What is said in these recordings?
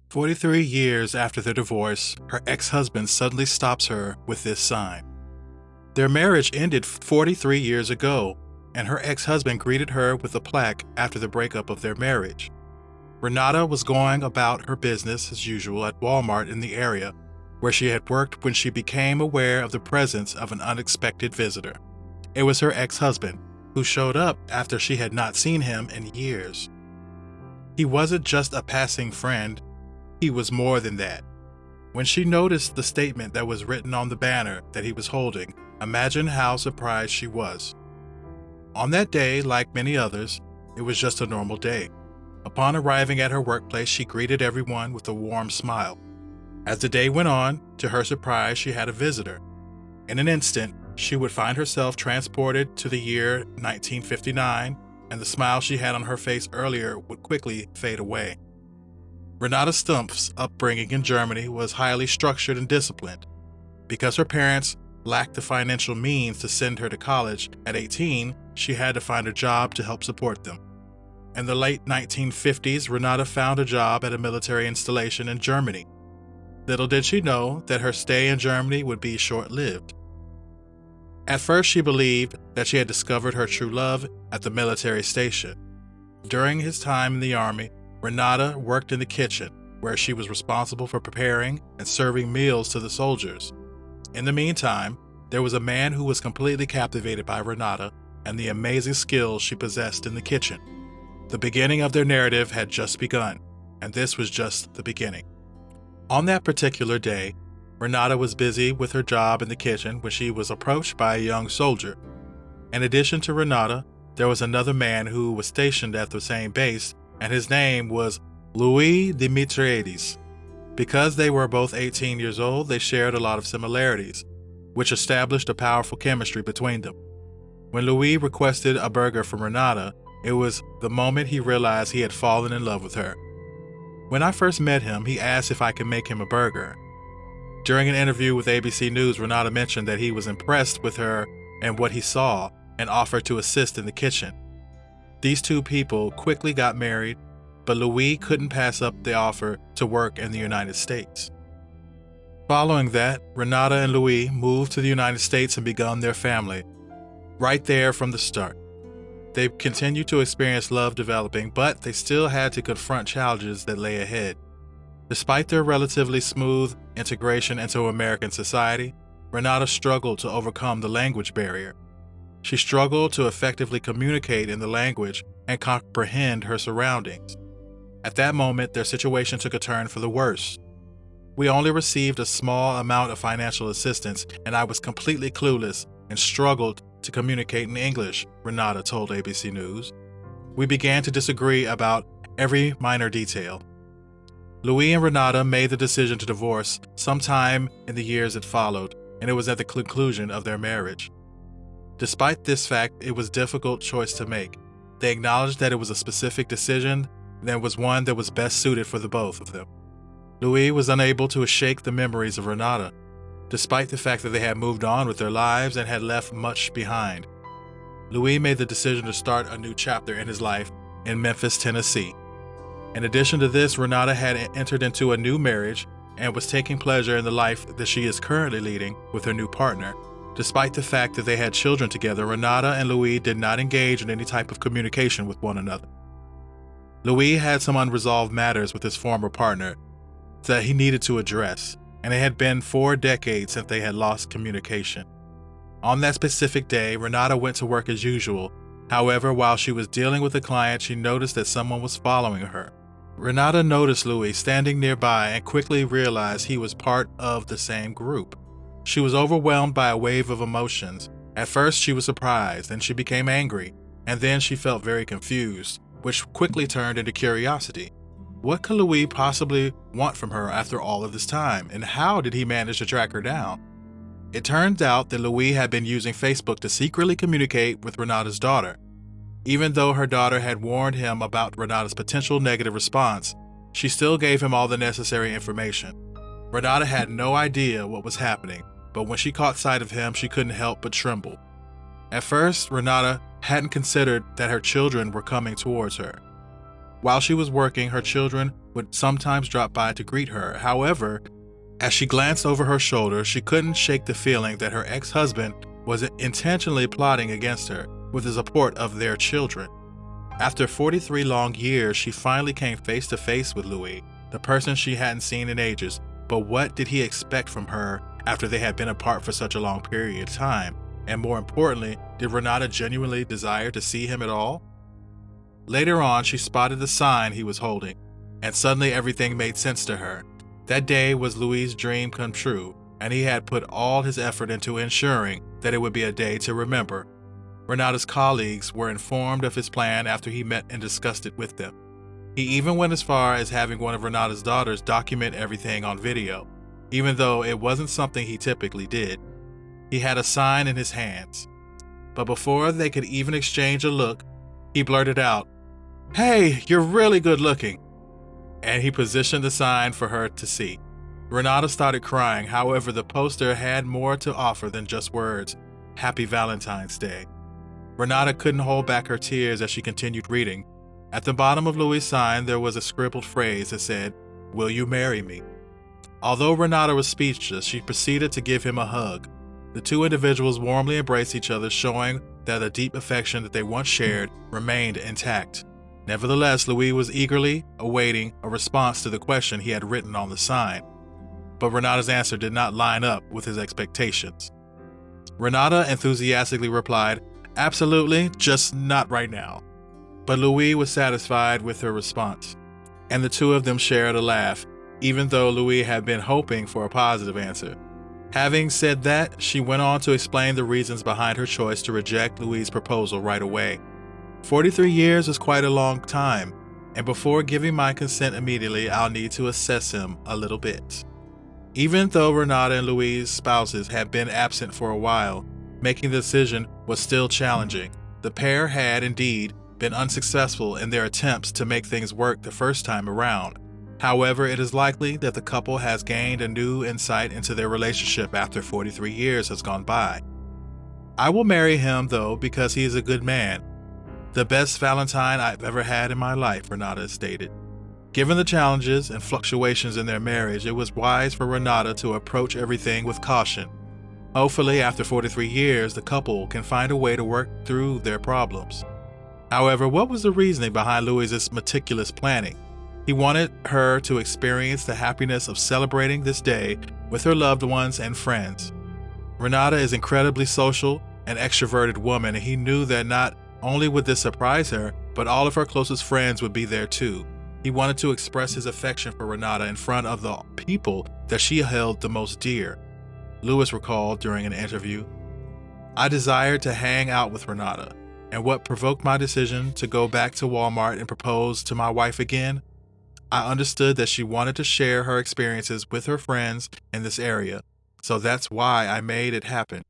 43 years after their divorce, her ex-husband suddenly stops her with this sign. Their marriage ended 43 years ago, and her ex-husband greeted her with a plaque after the breakup of their marriage. Renetta was going about her business as usual at Walmart in the area where she had worked when she became aware of the presence of an unexpected visitor. It was her ex-husband, who showed up after she had not seen him in years. He wasn't just a passing friend, he was more than that. When she noticed the statement that was written on the banner that he was holding, imagine how surprised she was. On that day, like many others, it was just a normal day. Upon arriving at her workplace, she greeted everyone with a warm smile. As the day went on, to her surprise, she had a visitor. In an instant, she would find herself transported to the year 1959, and the smile she had on her face earlier would quickly fade away. Renetta Stumpf's upbringing in Germany was highly structured and disciplined. Because her parents lacked the financial means to send her to college at 18, she had to find a job to help support them. In the late 1950s, Renetta found a job at a military installation in Germany. Little did she know that her stay in Germany would be short-lived. At first, she believed that she had discovered her true love at the military station. During his time in the army, Renetta worked in the kitchen, where she was responsible for preparing and serving meals to the soldiers. In the meantime, there was a man who was completely captivated by Renetta and the amazing skills she possessed in the kitchen. The beginning of their narrative had just begun, and this was just the beginning. On that particular day, Renetta was busy with her job in the kitchen when she was approached by a young soldier. In addition to Renetta, there was another man who was stationed at the same base, and his name was Louis Dimitriades. Because they were both 18 years old, they shared a lot of similarities, which established a powerful chemistry between them. When Louis requested a burger from Renetta, it was the moment he realized he had fallen in love with her. When I first met him, he asked if I could make him a burger. During an interview with ABC News, Renetta mentioned that he was impressed with her and what he saw and offered to assist in the kitchen. These two people quickly got married, but Louis couldn't pass up the offer to work in the United States. Following that, Renetta and Louis moved to the United States and begun their family, right there from the start. They continued to experience love developing, but they still had to confront challenges that lay ahead. Despite their relatively smooth integration into American society, Renetta struggled to overcome the language barrier. She struggled to effectively communicate in the language and comprehend her surroundings. At that moment, their situation took a turn for the worse. We only received a small amount of financial assistance, and I was completely clueless and struggled to communicate in English, Renetta told ABC News. We began to disagree about every minor detail. Louis and Renetta made the decision to divorce sometime in the years that followed, and it was at the conclusion of their marriage. Despite this fact, it was a difficult choice to make. They acknowledged that it was a specific decision and was one that was best suited for the both of them. Louis was unable to shake the memories of Renetta, despite the fact that they had moved on with their lives and had left much behind. Louis made the decision to start a new chapter in his life in Memphis, Tennessee. In addition to this, Renetta had entered into a new marriage and was taking pleasure in the life that she is currently leading with her new partner. Despite the fact that they had children together, Renetta and Louis did not engage in any type of communication with one another. Louis had some unresolved matters with his former partner that he needed to address, and it had been 4 decades since they had lost communication. On that specific day, Renetta went to work as usual. However, while she was dealing with a client, she noticed that someone was following her. Renetta noticed Louis standing nearby and quickly realized he was part of the same group. She was overwhelmed by a wave of emotions. At first, she was surprised, then she became angry, and then she felt very confused, which quickly turned into curiosity. What could Louis possibly want from her after all of this time, and how did he manage to track her down? It turns out that Louis had been using Facebook to secretly communicate with Renetta's daughter. Even though her daughter had warned him about Renetta's potential negative response, she still gave him all the necessary information. Renetta had no idea what was happening, but when she caught sight of him, she couldn't help but tremble. At first, Renetta hadn't considered that her children were coming towards her. While she was working, her children would sometimes drop by to greet her. However, as she glanced over her shoulder, she couldn't shake the feeling that her ex-husband was intentionally plotting against her with the support of their children. After 43 long years, she finally came face to face with Louis, the person she hadn't seen in ages. But what did he expect from her after they had been apart for such a long period of time? And more importantly, did Renetta genuinely desire to see him at all? Later on, she spotted the sign he was holding, and suddenly everything made sense to her. That day was Louis' dream come true, and he had put all his effort into ensuring that it would be a day to remember. Renetta's colleagues were informed of his plan after he met and discussed it with them. He even went as far as having one of Renetta's daughters document everything on video, even though it wasn't something he typically did. He had a sign in his hands. But before they could even exchange a look, he blurted out, "Hey, you're really good looking." And he positioned the sign for her to see. Renetta started crying. However, the poster had more to offer than just words. Happy Valentine's Day. Renetta couldn't hold back her tears as she continued reading. At the bottom of Louis' sign, there was a scribbled phrase that said, "Will you marry me?" Although Renetta was speechless, she proceeded to give him a hug. The two individuals warmly embraced each other, showing that the deep affection that they once shared remained intact. Nevertheless, Louis was eagerly awaiting a response to the question he had written on the sign. But Renetta's answer did not line up with his expectations. Renetta enthusiastically replied, "Absolutely, just not right now." But Louis was satisfied with her response, and the two of them shared a laugh, even though Louis had been hoping for a positive answer. Having said that, she went on to explain the reasons behind her choice to reject Louis' proposal right away. 43 years is quite a long time, and before giving my consent immediately, I'll need to assess him a little bit. Even though Renetta and Louis' spouses had been absent for a while, making the decision was still challenging. The pair had, indeed, been unsuccessful in their attempts to make things work the first time around. However, it is likely that the couple has gained a new insight into their relationship after 43 years has gone by. "I will marry him, though, because he is a good man. The best Valentine I've ever had in my life," Renetta stated. Given the challenges and fluctuations in their marriage, it was wise for Renetta to approach everything with caution. Hopefully, after 43 years, the couple can find a way to work through their problems. However, what was the reasoning behind Louis's meticulous planning? He wanted her to experience the happiness of celebrating this day with her loved ones and friends. Renetta is an incredibly social and extroverted woman, and he knew that not only would this surprise her, but all of her closest friends would be there too. He wanted to express his affection for Renetta in front of the people that she held the most dear. Louis recalled during an interview, "I desired to hang out with Renetta, and what provoked my decision to go back to Walmart and propose to my wife again? I understood that she wanted to share her experiences with her friends in this area, so that's why I made it happen."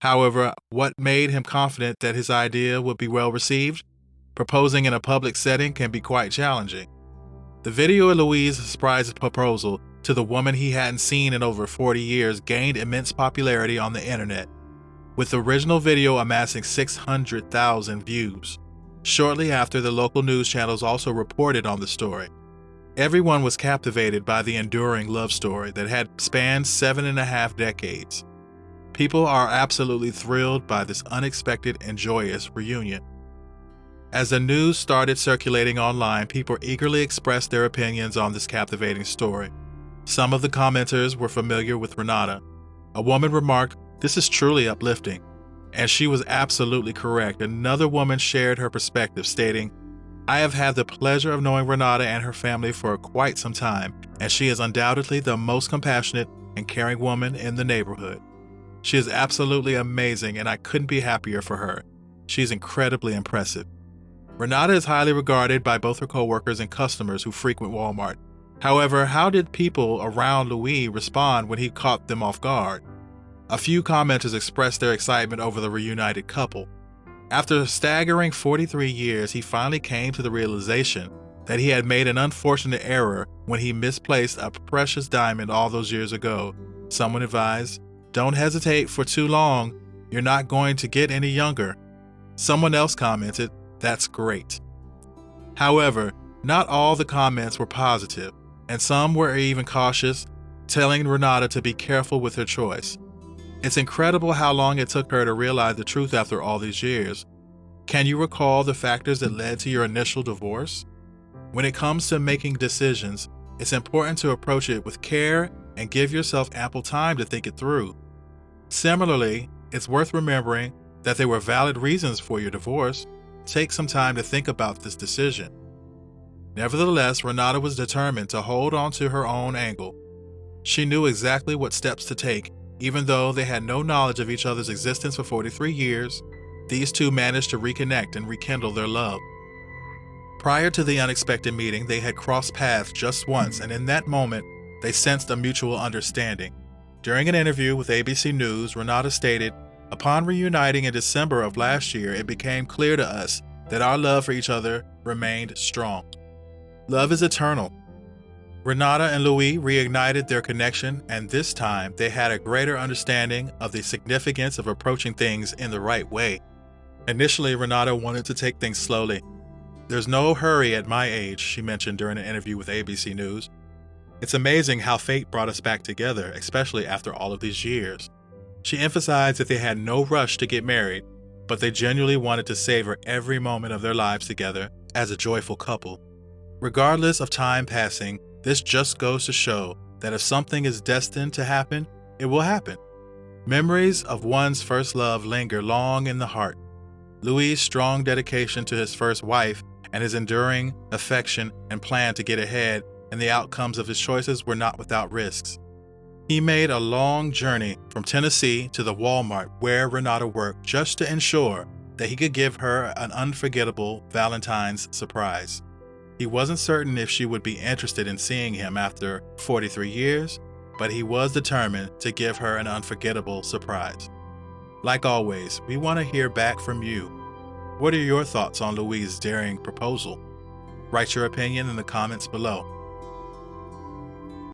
However, what made him confident that his idea would be well received? Proposing in a public setting can be quite challenging. The video of Louis' surprise proposal to the woman he hadn't seen in over 40 years gained immense popularity on the internet, with the original video amassing 600,000 views. Shortly after, the local news channels also reported on the story. Everyone was captivated by the enduring love story that had spanned 7.5 decades. People are absolutely thrilled by this unexpected and joyous reunion. As the news started circulating online, people eagerly expressed their opinions on this captivating story. Some of the commenters were familiar with Renetta. A woman remarked, "This is truly uplifting," and she was absolutely correct. Another woman shared her perspective, stating, "I have had the pleasure of knowing Renetta and her family for quite some time, and she is undoubtedly the most compassionate and caring woman in the neighborhood. She is absolutely amazing, and I couldn't be happier for her. She's incredibly impressive." Renetta is highly regarded by both her coworkers and customers who frequent Walmart. However, how did people around Louis respond when he caught them off guard? A few commenters expressed their excitement over the reunited couple. After a staggering 43 years, he finally came to the realization that he had made an unfortunate error when he misplaced a precious diamond all those years ago. Someone advised, "Don't hesitate for too long. You're not going to get any younger." Someone else commented, "That's great." However, Not all the comments were positive, and some were even cautious, telling Renetta to be careful with her choice. It's incredible how long it took her to realize the truth after all these years. Can you recall the factors that led to your initial divorce? When it comes to making decisions, it's important to approach it with care and give yourself ample time to think it through. Similarly, it's worth remembering that there were valid reasons for your divorce. Take some time to think about this decision. Nevertheless, Renetta was determined to hold on to her own angle. She knew exactly what steps to take. Even though they had no knowledge of each other's existence for 43 years, these two managed to reconnect and rekindle their love. Prior to the unexpected meeting, they had crossed paths just once, and in that moment, they sensed a mutual understanding. During an interview with ABC News, Renetta stated, "Upon reuniting in December of last year, it became clear to us that our love for each other remained strong. Love is eternal." Renetta and Louis reignited their connection, and this time they had a greater understanding of the significance of approaching things in the right way. Initially, Renetta wanted to take things slowly. "There's no hurry at my age," she mentioned during an interview with ABC News. "It's amazing how fate brought us back together, especially after all of these years." She emphasized that they had no rush to get married, but they genuinely wanted to savor every moment of their lives together as a joyful couple. Regardless of time passing, this just goes to show that if something is destined to happen, it will happen. Memories of one's first love linger long in the heart. Louis' strong dedication to his first wife and his enduring affection and plan to get ahead and the outcomes of his choices were not without risks. He made a long journey from Tennessee to the Walmart where Renetta worked just to ensure that he could give her an unforgettable Valentine's surprise. He wasn't certain if she would be interested in seeing him after 43 years, but he was determined to give her an unforgettable surprise. Like always, we want to hear back from you. What are your thoughts on Louis' daring proposal? Write your opinion in the comments below.